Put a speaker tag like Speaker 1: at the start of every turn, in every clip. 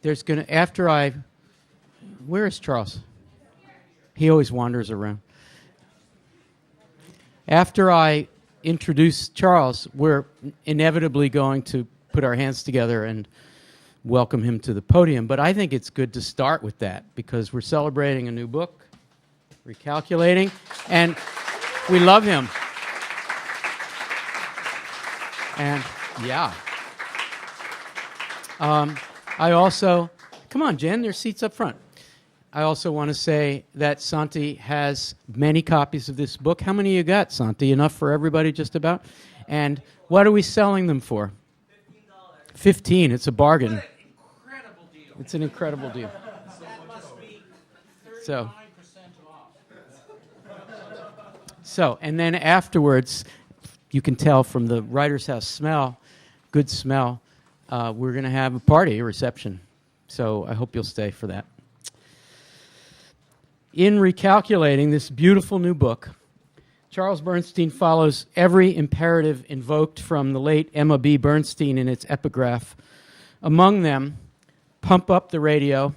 Speaker 1: there's going to, where is Charles? He always wanders around. After I introduce Charles, we're inevitably going to put our hands together and welcome him to the podium. But I think it's good to start with that because we're celebrating a new book, Recalculating, and we love him. And yeah. I also, come on, Jen, there's seats up front. I also want to say that Santi has many copies of this book. How many you got, Santi? Enough for everybody, just about? And what are we selling them for? $15. $15. It's a bargain.
Speaker 2: What an incredible deal.
Speaker 1: It's an incredible deal.
Speaker 2: That must be 39%
Speaker 1: So,
Speaker 2: off.
Speaker 1: and then afterwards, you can tell from the Writer's House smell, good smell, we're going to have a party, a reception. So I hope you'll stay for that. In Recalculating, this beautiful new book, Charles Bernstein follows every imperative invoked from the late Emma B. Bernstein in its epigraph. Among them, pump up the radio,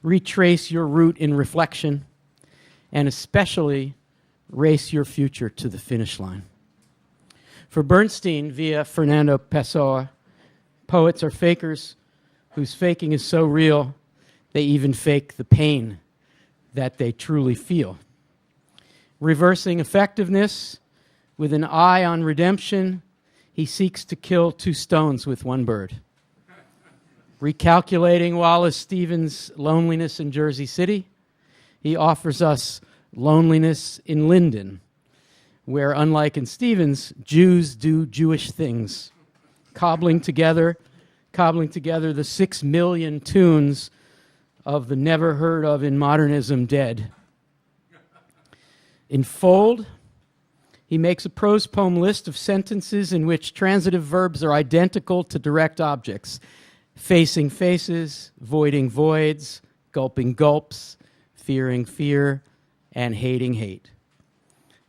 Speaker 1: retrace your route in reflection, and especially race your future to the finish line. For Bernstein, via Fernando Pessoa, poets are fakers whose faking is so real they even fake the pain that they truly feel. Reversing effectiveness with an eye on redemption, he seeks to kill two stones with one bird. Recalculating Wallace Stevens' loneliness in Jersey City, he offers us loneliness in Linden, where, unlike in Stevens, Jews do Jewish things, cobbling together the 6 million tunes of the never heard of in modernism dead. In Fold, he makes a prose poem list of sentences in which transitive verbs are identical to direct objects, facing faces, voiding voids, gulping gulps, fearing fear, and hating hate.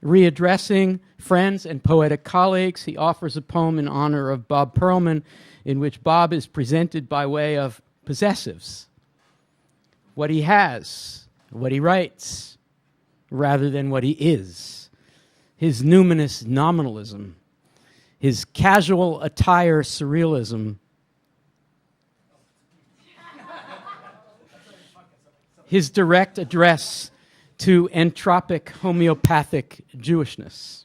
Speaker 1: Readdressing friends and poetic colleagues, he offers a poem in honor of Bob Perlman, in which Bob is presented by way of possessives. What he has, what he writes, rather than what he is. His numinous nominalism, his casual attire surrealism, his direct address to entropic homeopathic Jewishness.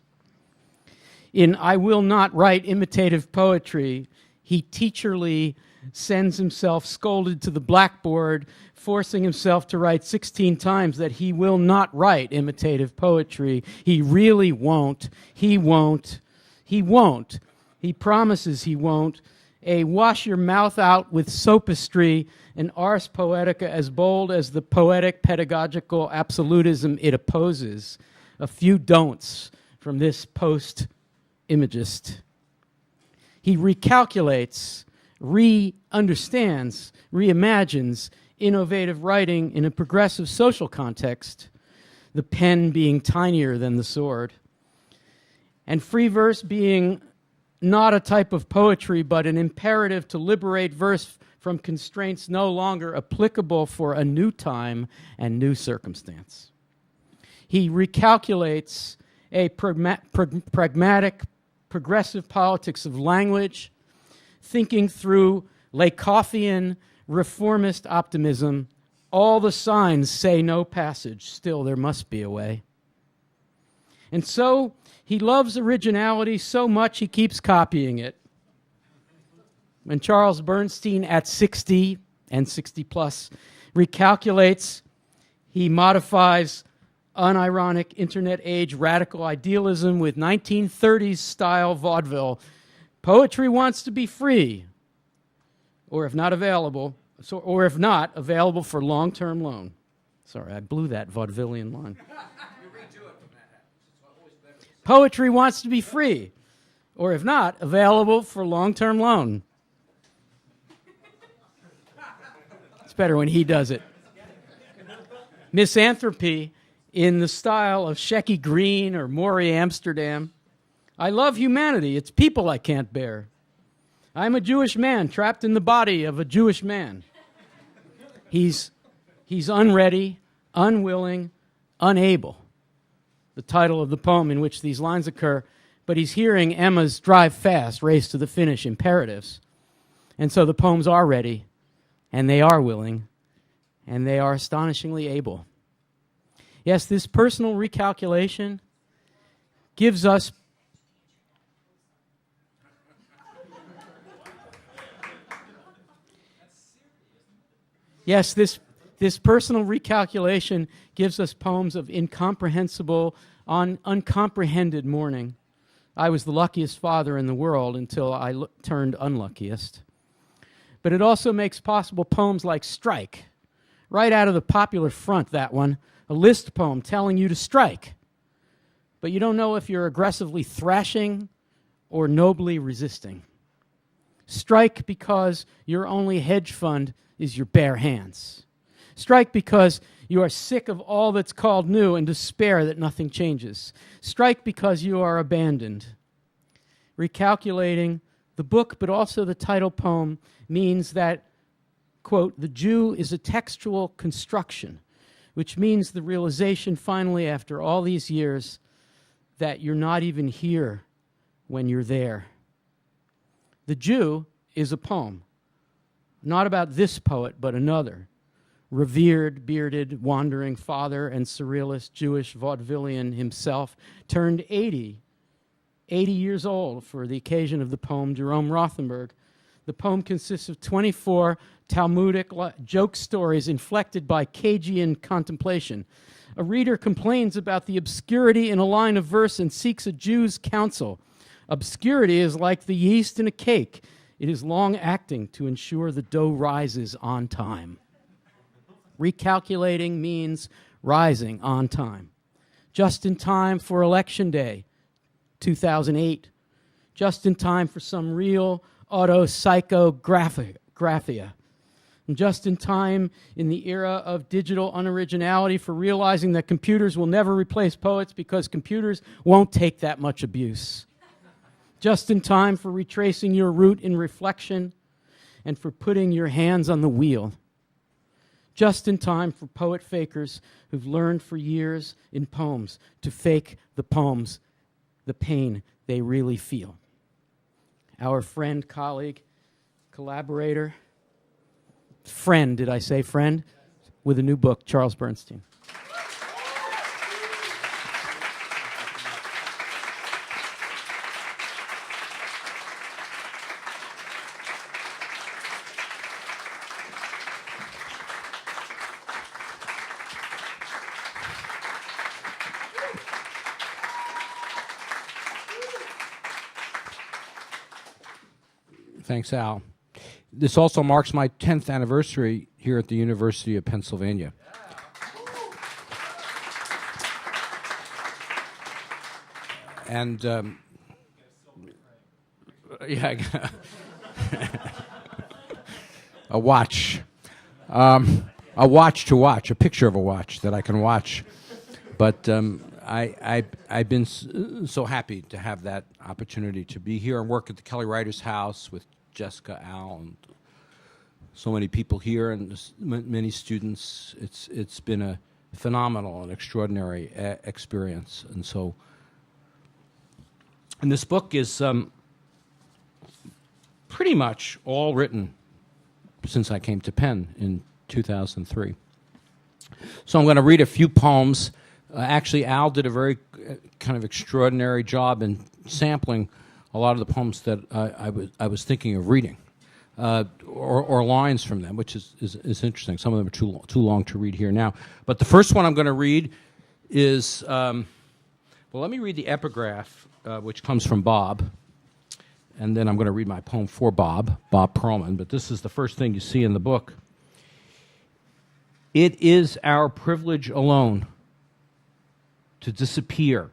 Speaker 1: In I Will Not Write Imitative Poetry, he teacherly sends himself scolded to the blackboard, forcing himself to write 16 times that he will not write imitative poetry. He really won't. He won't. He won't. He promises he won't. A wash your mouth out with sophistry, an ars poetica as bold as the poetic pedagogical absolutism it opposes. A few don'ts from this post-imagist. He recalculates, re-understands, reimagines innovative writing in a progressive social context, the pen being tinier than the sword, and free verse being not a type of poetry, but an imperative to liberate verse from constraints no longer applicable for a new time and new circumstance. He recalculates a pragmatic, progressive politics of language, thinking through Lakoffian reformist optimism. All the signs say no passage, still there must be a way. And so he loves originality so much he keeps copying it. When Charles Bernstein at 60 and 60 plus recalculates, he modifies unironic internet age radical idealism with 1930s style vaudeville. Poetry wants to be free, or if not available for long-term loan. Sorry, I blew that vaudevillian line. Poetry wants to be free, or if not, available for long-term loan. It's better when he does it. Misanthropy in the style of Shecky Green or Maury Amsterdam. I love humanity. It's people I can't bear. I'm a Jewish man trapped in the body of a Jewish man. He's unready, unwilling, unable. The title of the poem in which these lines occur, but he's hearing Emma's drive fast, race to the finish imperatives. And so the poems are ready, and they are willing, and they are astonishingly able. Yes, this personal recalculation gives us this personal recalculation gives us poems of incomprehensible, uncomprehended mourning. I was the luckiest father in the world until I turned unluckiest. But it also makes possible poems like Strike, right out of the popular front, that one, a list poem telling you to strike. But you don't know if you're aggressively thrashing or nobly resisting. Strike because your only hedge fund is your bare hands. Strike because you are sick of all that's called new and despair that nothing changes. Strike because you are abandoned. Recalculating, the book, but also the title poem, means that, quote, the Jew is a textual construction, which means the realization finally after all these years that you're not even here when you're there. The Jew is a poem, not about this poet, but another, revered, bearded, wandering father and surrealist Jewish vaudevillian himself, turned 80 years old for the occasion of the poem Jerome Rothenberg. The poem consists of 24 Talmudic joke stories inflected by Cagean contemplation. A reader complains about the obscurity in a line of verse and seeks a Jew's counsel. Obscurity is like the yeast in a cake. It is long-acting to ensure the dough rises on time. Recalculating means rising on time. Just in time for Election Day, 2008. Just in time for some real autopsychographia. And just in time in the era of digital unoriginality for realizing that computers will never replace poets because computers won't take that much abuse. Just in time for retracing your route in reflection and for putting your hands on the wheel. Just in time for poet fakers who've learned for years in poems to fake the poems, the pain they really feel. Our friend, colleague, collaborator, friend, did I say friend? With a new book, Charles Bernstein.
Speaker 3: Thanks, Al. This also marks my 10th anniversary here at the University of Pennsylvania. And, yeah, a watch. A watch to watch, a picture of a watch that I can watch. But I've been so happy to have that opportunity to be here and work at the Kelly Writers House with Jessica, Al, and so many people here and many students. It's been a phenomenal and extraordinary experience. And so, and this book is pretty much all written since I came to Penn in 2003. So I'm going to read a few poems. Actually, Al did a very kind of extraordinary job in sampling a lot of the poems that I was thinking of reading, or lines from them, which is interesting. Some of them are too long to read here now. But the first one I'm going to read is, well, let me read the epigraph, which comes from Bob, and then I'm going to read my poem for Bob Perlman. But this is the first thing you see in the book. It is our privilege alone to disappear,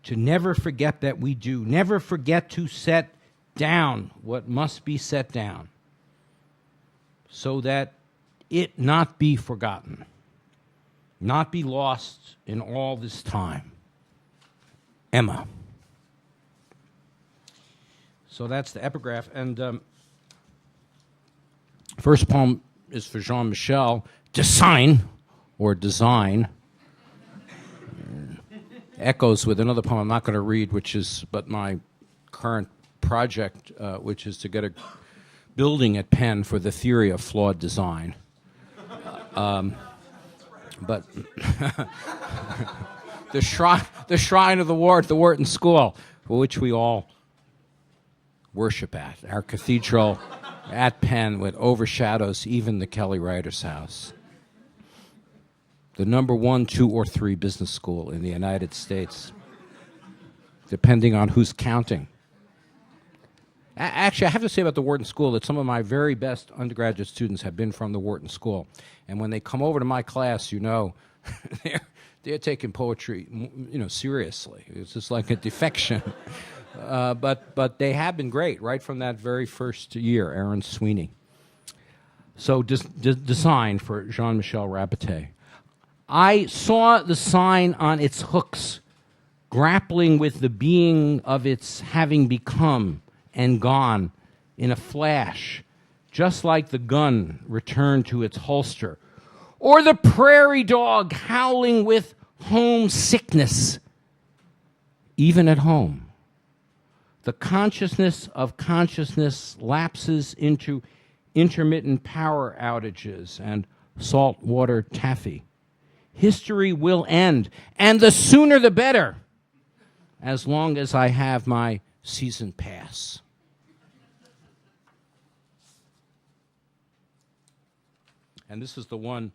Speaker 3: to never forget that we do, never forget to set down what must be set down, so that it not be forgotten, not be lost in all this time. Emma. So that's the epigraph. And First poem is for Jean-Michel, Design, or Design. Echoes with another poem I'm not going to read, which is but my current project, which is to get a building at Penn for the theory of flawed design. But the shrine of the Wharton School, for which we all worship at, our cathedral at Penn, which overshadows even the Kelly Writers' House. The number 1, 2, or 3 business school in the United States, depending on who's counting. Actually, I have to say about the Wharton School that some of my very best undergraduate students have been from the Wharton School. And when they come over to my class, they're taking poetry, seriously. It's just like a defection. But they have been great right from that very first year, Aaron Sweeney. So design for Jean-Michel Rabatte. I saw the sign on its hooks, grappling with the being of its having become and gone in a flash, just like the gun returned to its holster, or the prairie dog howling with homesickness, even at home. The consciousness of consciousness lapses into intermittent power outages and saltwater taffy. History will end, and the sooner the better, as long as I have my season pass. And this is the one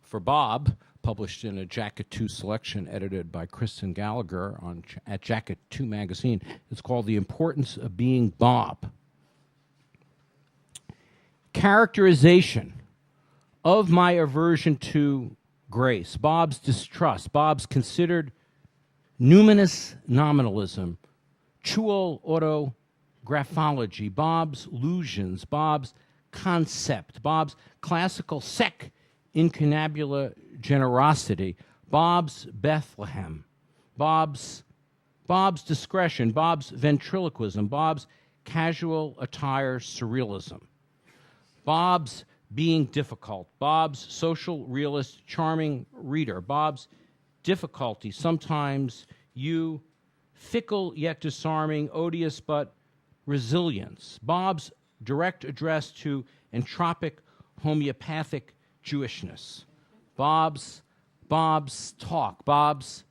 Speaker 3: for Bob, published in a Jacket 2 selection edited by Kristen Gallagher at Jacket 2 magazine. It's called The Importance of Being Bob. Characterization of my aversion to grace, Bob's distrust, Bob's considered numinous nominalism, chual autographology, Bob's illusions, Bob's concept, Bob's classical sec incunabula generosity, Bob's Bethlehem, Bob's discretion, Bob's ventriloquism, Bob's casual attire surrealism, Bob's being difficult, Bob's social realist charming reader, Bob's difficulty, sometimes you, fickle yet disarming, odious but resilience, Bob's direct address to entropic homeopathic Jewishness, Bob's talk, Bob's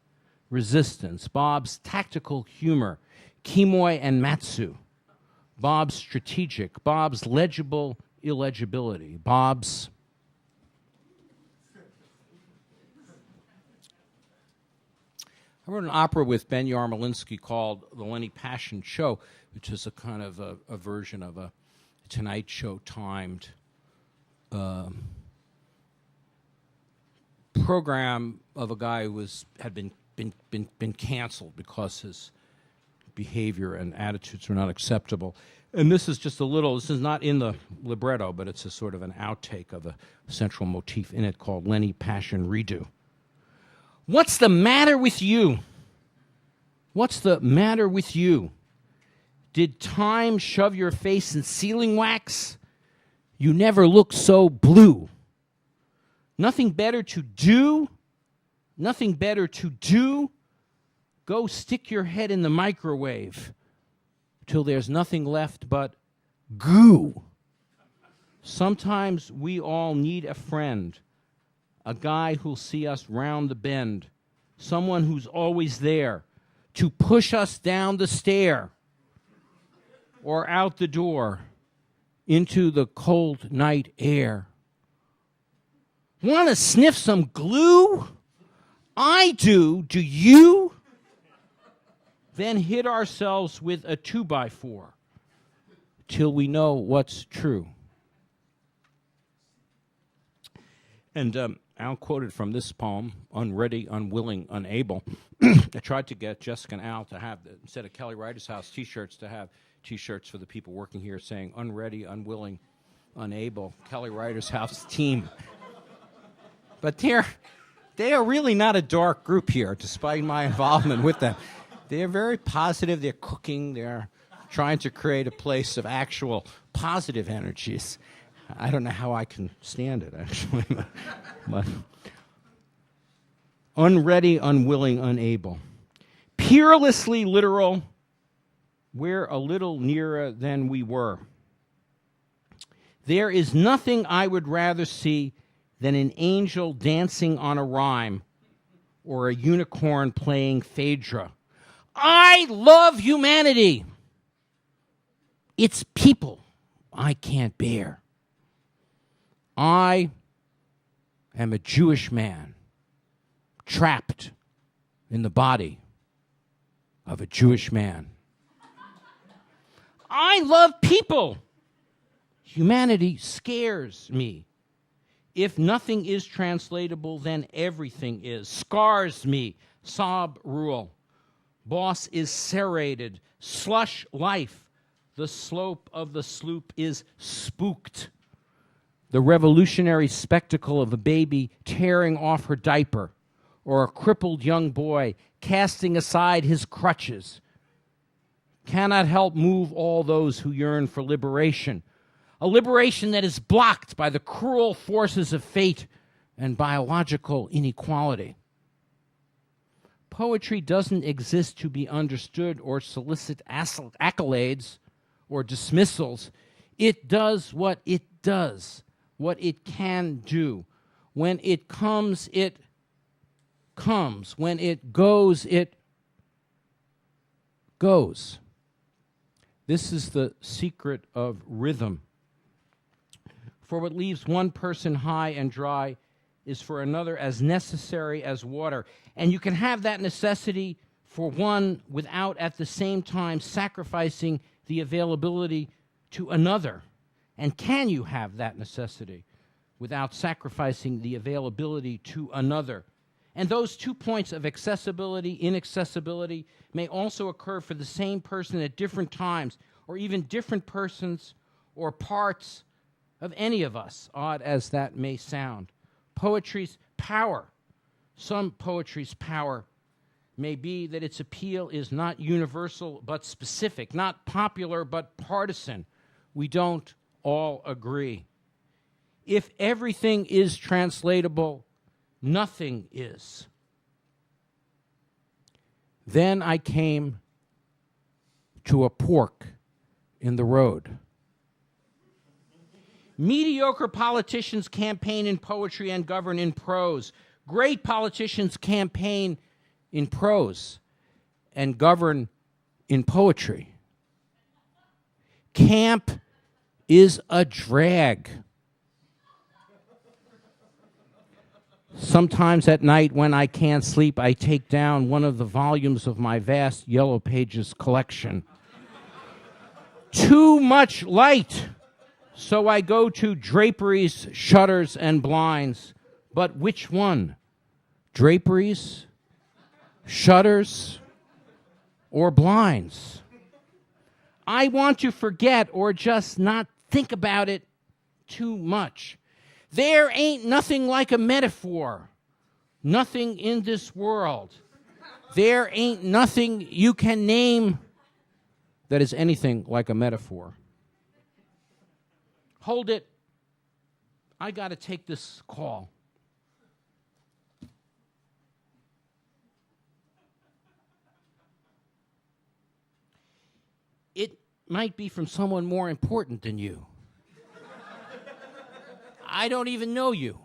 Speaker 3: resistance, Bob's tactical humor, Kimoy and Matsu, Bob's strategic, Bob's legible illegibility, Bob's I wrote an opera with Ben Yarmolinsky called The Lenny Passion Show, which is a kind of a version of a Tonight Show timed program of a guy who had been canceled because his behavior and attitudes were not acceptable. And this is just this is not in the libretto, but it's a sort of an outtake of a central motif in it called Lenny Passion Redo. What's the matter with you? What's the matter with you? Did time shove your face in sealing wax? You never looked so blue. Nothing better to do? Nothing better to do? Go stick your head in the microwave till there's nothing left but goo. Sometimes we all need a friend, a guy who'll see us round the bend, someone who's always there to push us down the stair or out the door into the cold night air. Want to sniff some glue? I do. Do you? Then hit ourselves with a 2x4 till we know what's true. And Al quoted from this poem, Unready, Unwilling, Unable. I tried to get Jessica and Al to have, instead of Kelly Writers' House T-shirts, to have T-shirts for the people working here saying Unready, Unwilling, Unable, Kelly Writers' House team. But they are really not a dark group here, despite my involvement with them. They're very positive. They're cooking. They're trying to create a place of actual positive energies. I don't know how I can stand it, actually. But unready, unwilling, unable. Peerlessly literal, we're a little nearer than we were. There is nothing I would rather see than an angel dancing on a rhyme or a unicorn playing Phaedra. I love humanity. It's people I can't bear. I am a Jewish man trapped in the body of a Jewish man. I love people. Humanity scares me. If nothing is translatable, then everything is. Scars me. Sob rule. Boss is serrated. Slush life. The slope of the sloop is spooked. The revolutionary spectacle of a baby tearing off her diaper, or a crippled young boy casting aside his crutches, cannot help move all those who yearn for liberation. A liberation that is blocked by the cruel forces of fate and biological inequality. Poetry doesn't exist to be understood or solicit accolades or dismissals. It does what it does, what it can do. When it comes, it comes. When it goes, it goes. This is the secret of rhythm. For what leaves one person high and dry is for another as necessary as water. And you can have that necessity for one without at the same time sacrificing the availability to another. And can you have that necessity without sacrificing the availability to another? And those 2 points of accessibility, inaccessibility may also occur for the same person at different times, or even different persons or parts of any of us, odd as that may sound. Poetry's power, some poetry's power, may be that its appeal is not universal but specific, not popular but partisan. We don't all agree. If everything is translatable, nothing is. Then I came to a fork in the road. Mediocre politicians campaign in poetry and govern in prose. Great politicians campaign in prose and govern in poetry. Camp is a drag. Sometimes at night when I can't sleep, I take down one of the volumes of my vast Yellow Pages collection. Too much light. So I go to draperies, shutters, and blinds. But which one? Draperies, shutters, or blinds? I want to forget or just not think about it too much. There ain't nothing like a metaphor. Nothing in this world. There ain't nothing you can name that is anything like a metaphor. Hold it. I got to take this call. It might be from someone more important than you. I don't even know you.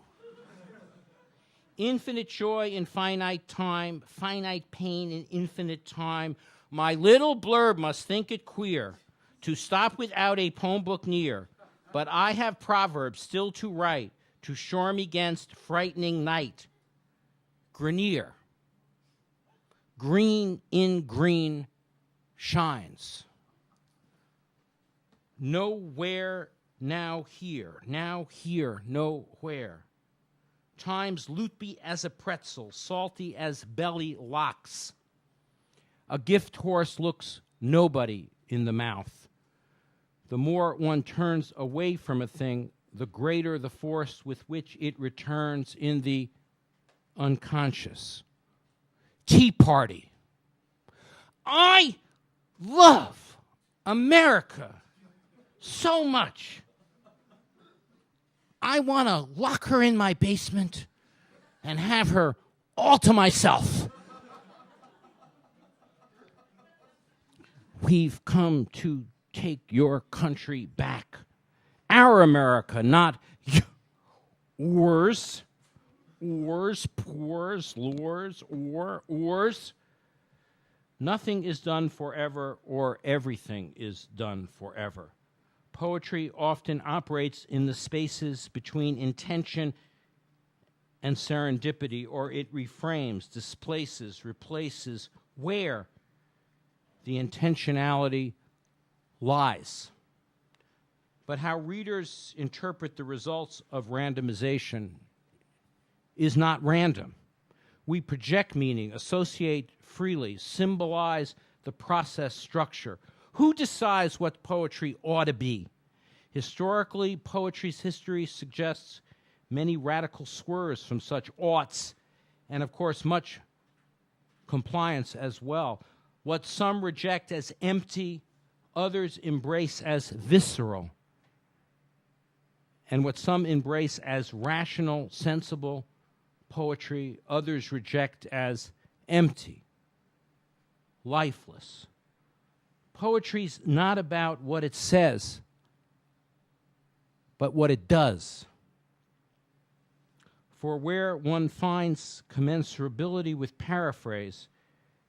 Speaker 3: Infinite joy in finite time, finite pain in infinite time. My little blurb must think it queer to stop without a poem book near. But I have proverbs still to write to shore me against frightening night. Grenier. Green in green shines. Nowhere, now here, nowhere. Time's loopy as a pretzel, salty as belly locks. A gift horse looks nobody in the mouth. The more one turns away from a thing, the greater the force with which it returns in the unconscious. Tea Party. I love America so much. I want to lock her in my basement and have her all to myself. We've come to take your country back. Our America, not yours. Wars, poors, lures, wars. Nothing is done forever, or everything is done forever. Poetry often operates in the spaces between intention and serendipity, or it reframes, displaces, replaces where the intentionality lies. But how readers interpret the results of randomization is not random. We project meaning, associate freely, symbolize the process structure. Who decides what poetry ought to be? Historically, poetry's history suggests many radical swerves from such oughts, and of course much compliance as well. What some reject as empty, others embrace as visceral. And what some embrace as rational, sensible poetry, others reject as empty, lifeless. Poetry's not about what it says, but what it does. For where one finds commensurability with paraphrase,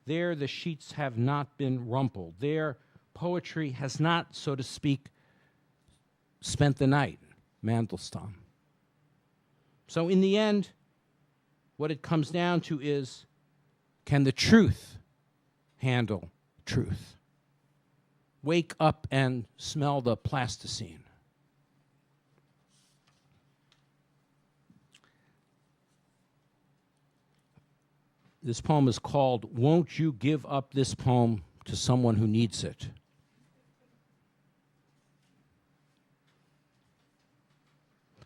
Speaker 3: there the sheets have not been rumpled. There poetry has not, so to speak, spent the night, Mandelstam. So in the end, what it comes down to is, can the truth handle truth? Wake up and smell the plasticine. This poem is called, Won't You Give Up This Poem to Someone Who Needs It?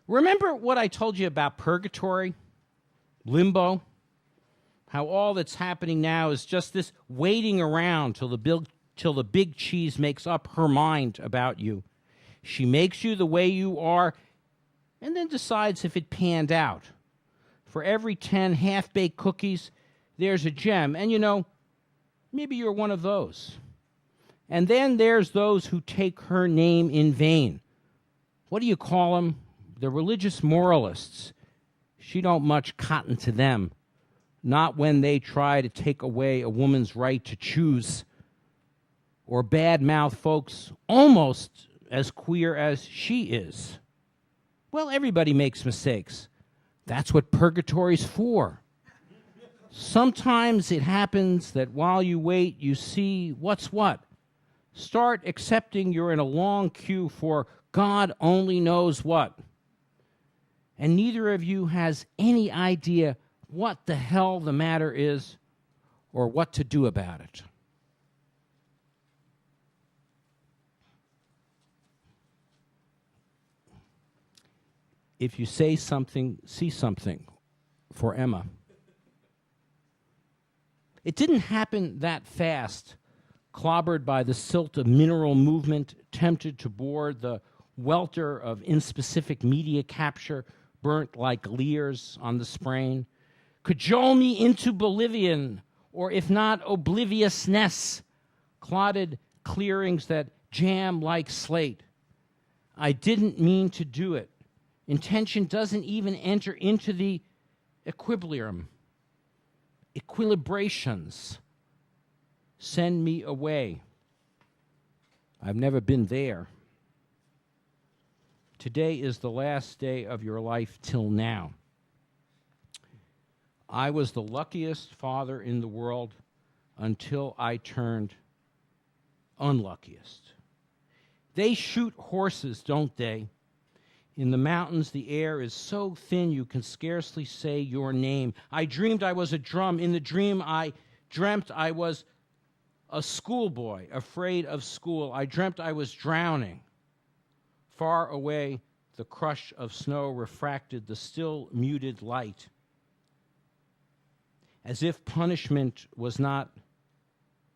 Speaker 3: Remember what I told you about purgatory? Limbo, how all that's happening now is just this waiting around till the big cheese makes up her mind about you. She makes you the way you are and then decides if it panned out. For every 10 half-baked cookies, there's a gem. And you know, maybe you're one of those. And then there's those who take her name in vain. What do you call them? The religious moralists. She don't much cotton to them, not when they try to take away a woman's right to choose, or bad-mouth folks almost as queer as she is. Well, everybody makes mistakes. That's what purgatory's for. Sometimes it happens that while you wait, you see what's what. Start accepting you're in a long queue for God only knows what. And neither of you has any idea what the hell the matter is or what to do about it. If you say something, see something, for Emma. It didn't happen that fast, clobbered by the silt of mineral movement, tempted to board the welter of inspecific media capture, burnt like leers on the sprain. Cajole me into Bolivian, or if not obliviousness, clotted clearings that jam like slate. I didn't mean to do it. Intention doesn't even enter into the equilibrium. Equilibrations send me away. I've never been there. Today is the last day of your life till now. I was the luckiest father in the world until I turned unluckiest. They shoot horses, don't they? In the mountains, the air is so thin you can scarcely say your name. I dreamed I was a drum. In the dream, I dreamt I was a schoolboy, afraid of school. I dreamt I was drowning. Far away, the crush of snow refracted the still muted light, as if punishment was not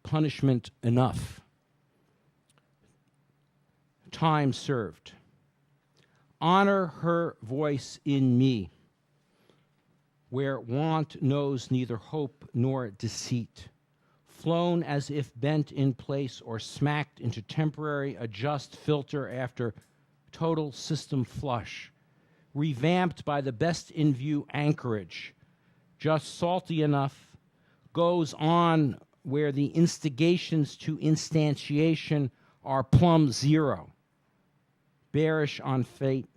Speaker 3: punishment enough. Time served. Honor her voice in me, where want knows neither hope nor deceit. Flown as if bent in place or smacked into temporary adjust filter after total system flush. Revamped by the best in view anchorage, just salty enough, goes on where the instigations to instantiation are plumb zero. Bearish on fate,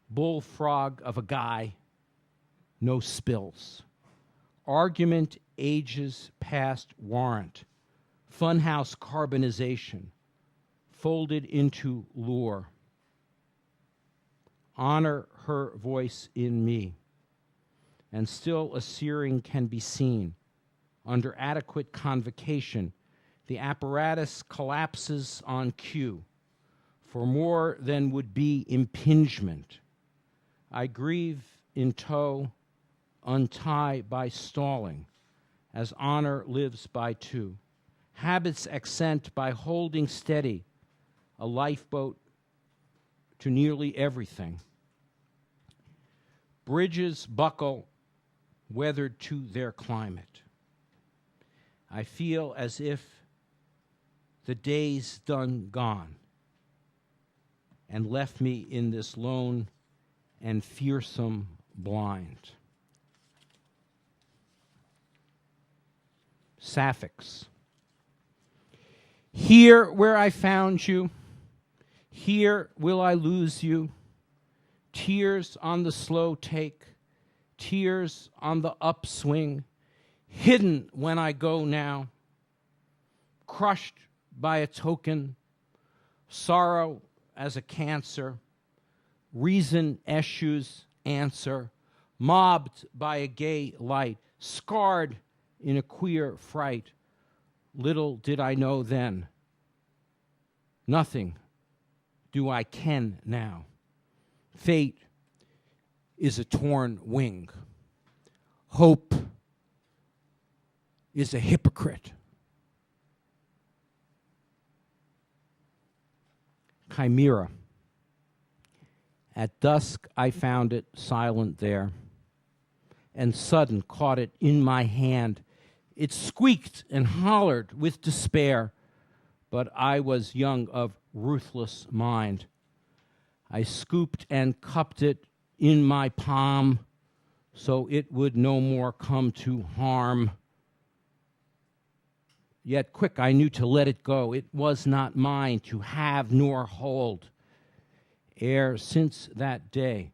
Speaker 3: bullfrog of a guy, no spills. Argument ages past warrant. Funhouse carbonization, folded into lure. Honor her voice in me. And still a searing can be seen. Under adequate convocation, the apparatus collapses on cue for more than would be impingement. I grieve in tow, untie by stalling, as honor lives by two. Habits accent by holding steady, a lifeboat to nearly everything. Bridges buckle, weathered to their climate. I feel as if the day's done gone and left me in this lone and fearsome blind. Sapphics. Here where I found you, here will I lose you. Tears on the slow take, tears on the upswing, hidden when I go now, crushed by a token, sorrow as a cancer, reason eschews answer, mobbed by a gay light, scarred in a queer fright. Little did I know then, nothing do I ken now. Fate is a torn wing. Hope is a hypocrite. Chimera. At dusk I found it silent there, and sudden caught it in my hand. It squeaked and hollered with despair, but I was young of ruthless mind. I scooped and cupped it in my palm so it would no more come to harm. Yet quick I knew to let it go. It was not mine to have nor hold. Ere since that day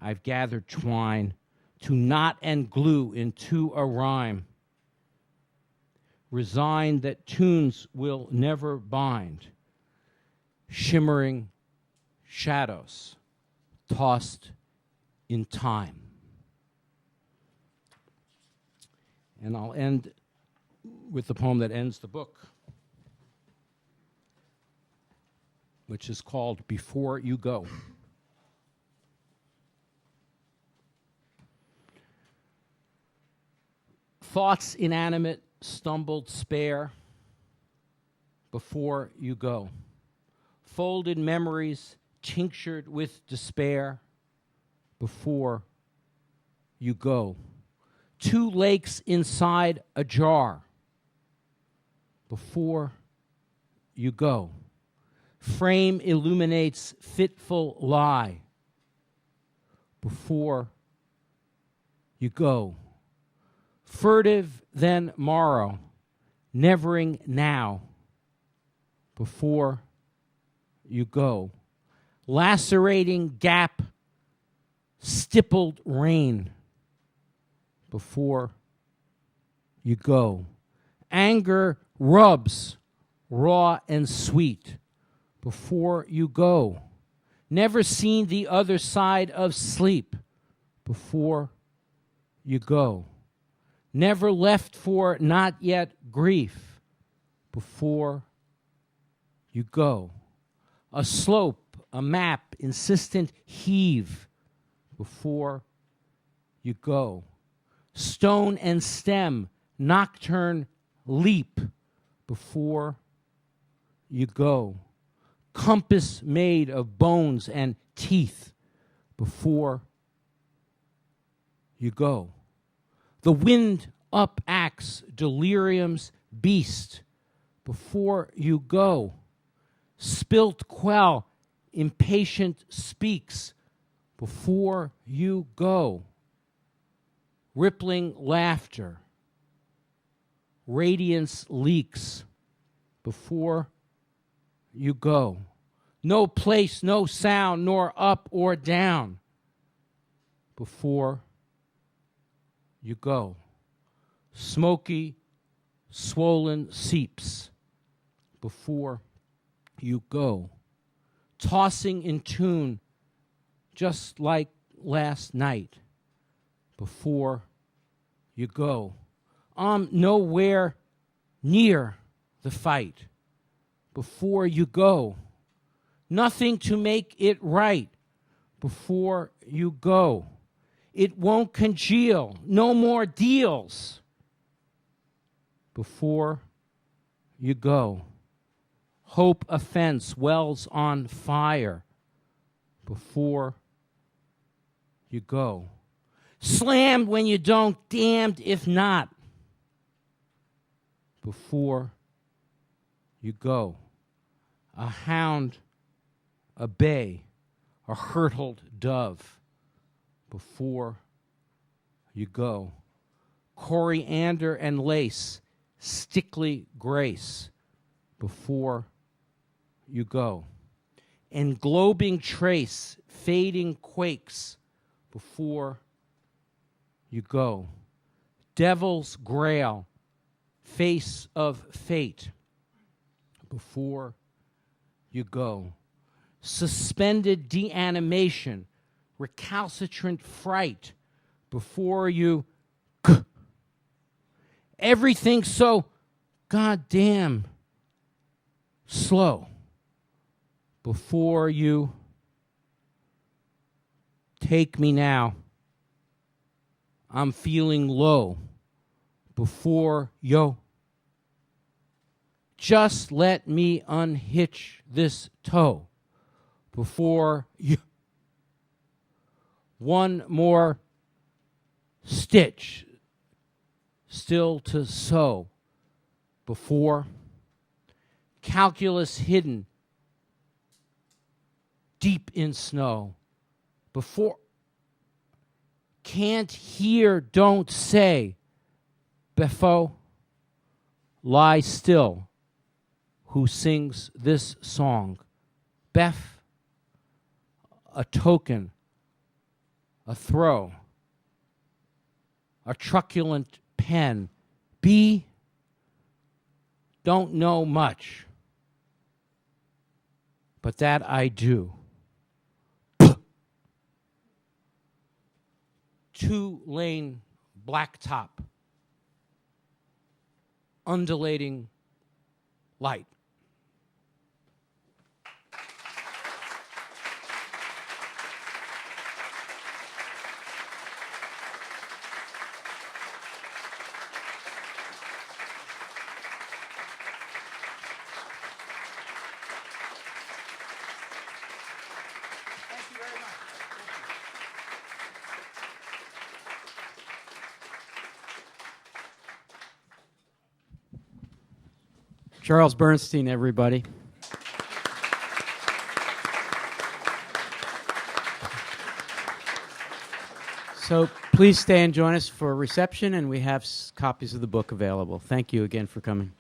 Speaker 3: I've gathered twine to knot and glue into a rhyme. Resigned that tunes will never bind. Shimmering shadows tossed in time. And I'll end with the poem that ends the book, which is called Before You Go. Thoughts inanimate, stumbled spare, before you go. Folded memories, tinctured with despair, before you go. 2 lakes inside a jar, before you go. Frame illuminates fitful lie, before you go. Furtive then morrow, nevering now, before you go. Lacerating gap, stippled rain, before you go. Anger rubs, raw and sweet, before you go. Never seen the other side of sleep, before you go. Never left for not yet grief, before you go. A slope, a map, insistent heave, before you go. Stone and stem, nocturne leap, before you go. Compass made of bones and teeth, before you go. The wind up acts delirium's beast before you go. Spilt quell impatient speaks before you go. Rippling laughter, radiance leaks before you go. No place, no sound, nor up or down before you go. Smoky, swollen seeps before you go. Tossing in tune just like last night before you go. I'm nowhere near the fight before you go. Nothing to make it right before you go. It won't congeal. No more deals before you go. Hope offense wells on fire before you go. Slammed when you don't, damned if not before you go. A hound, a bay, a hurtled dove before you go. Coriander and lace, stickly grace before you go. Englobing trace, fading quakes before you go. Devil's grail, face of fate before you go. Suspended deanimation, recalcitrant fright before you go. Everything so goddamn slow before you take me now. I'm feeling low before yo. Just let me unhitch this toe before you. One more stitch still to sew before. Calculus hidden deep in snow before. Can't hear, don't say. Befo, lie still. Who sings this song? Beth, a token, a throw, a truculent pen. B, don't know much, but that I do. Two-lane blacktop, undulating light.
Speaker 1: Charles Bernstein, everybody. So please stay and join us for a reception, and we have copies of the book available. Thank you again for coming.